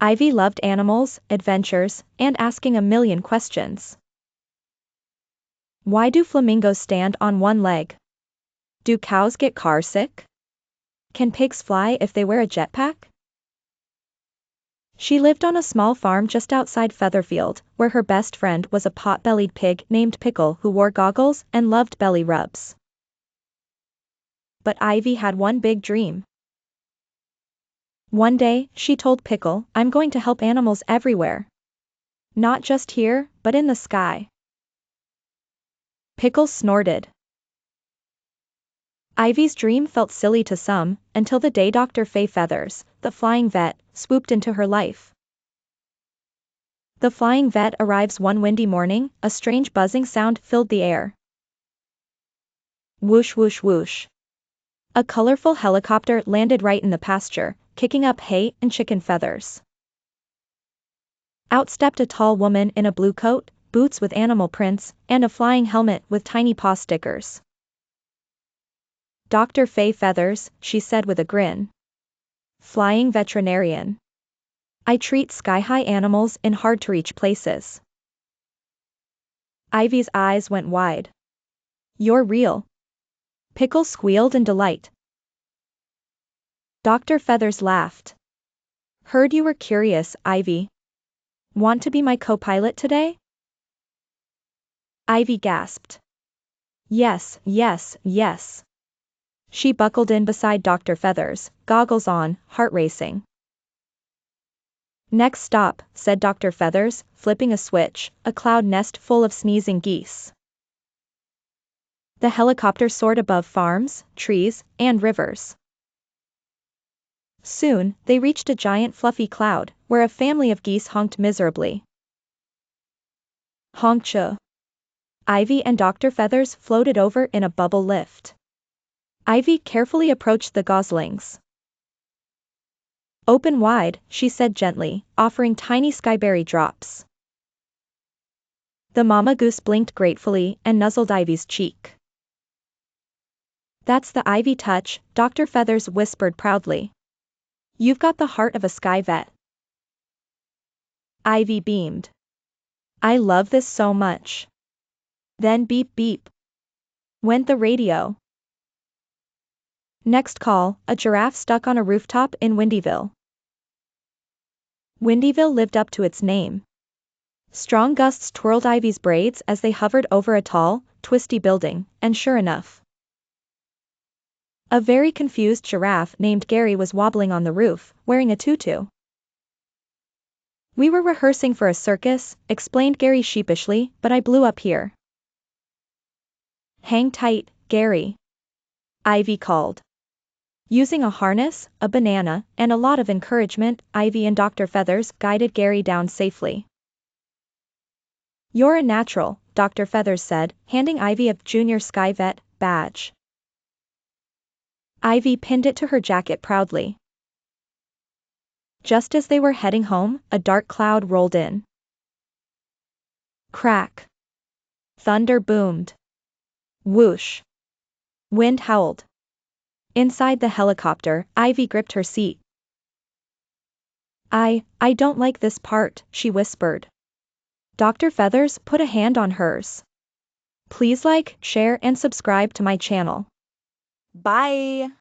Ivy loved animals, adventures, and asking a million questions. Why do flamingos stand on one leg? Do cows get car sick? Can pigs fly if they wear a jetpack? She lived on a small farm just outside Featherfield, where her best friend was a pot-bellied pig named Pickle who wore goggles and loved belly rubs. But Ivy had one big dream. One day, she told Pickle, "I'm going to help animals everywhere. Not just here, but in the sky." Pickle snorted. Ivy's dream felt silly to some, until the day Dr. Faye Feathers, the flying vet, swooped into her life. The flying vet arrives one windy morning, a strange buzzing sound filled the air. Whoosh whoosh whoosh. A colorful helicopter landed right in the pasture, kicking up hay and chicken feathers. Out stepped a tall woman in a blue coat, boots with animal prints, and a flying helmet with tiny paw stickers. "Dr. Faye Feathers," she said with a grin. "Flying veterinarian. I treat sky-high animals in hard-to-reach places." Ivy's eyes went wide. "You're real." Pickle squealed in delight. Dr. Feathers laughed. "Heard you were curious, Ivy. Want to be my co-pilot today?" Ivy gasped. "Yes, yes, yes." She buckled in beside Dr. Feathers, goggles on, heart racing. "Next stop," said Dr. Feathers, flipping a switch, a cloud nest full of sneezing geese. The helicopter soared above farms, trees, and rivers. Soon, they reached a giant fluffy cloud, where a family of geese honked miserably. Honk-cha. Ivy and Dr. Feathers floated over in a bubble lift. Ivy carefully approached the goslings. "Open wide," she said gently, offering tiny skyberry drops. The mama goose blinked gratefully and nuzzled Ivy's cheek. "That's the Ivy touch," Dr. Feathers whispered proudly. "You've got the heart of a sky vet." Ivy beamed. "I love this so much." Then beep beep went the radio. Next call, a giraffe stuck on a rooftop in Windyville. Windyville lived up to its name. Strong gusts twirled Ivy's braids as they hovered over a tall, twisty building, and sure enough, a very confused giraffe named Gary was wobbling on the roof, wearing a tutu. "We were rehearsing for a circus," explained Gary sheepishly, "but I blew up here." "Hang tight, Gary," Ivy called. Using a harness, a banana, and a lot of encouragement, Ivy and Dr. Feathers guided Gary down safely. "You're a natural," Dr. Feathers said, handing Ivy a Junior Sky Vet badge. Ivy pinned it to her jacket proudly. Just as they were heading home, a dark cloud rolled in. Crack. Thunder boomed. Whoosh. Wind howled. Inside the helicopter, Ivy gripped her seat. I don't like this part," she whispered. Dr. Feathers put a hand on hers. "Please like, share and subscribe to my channel. Bye!"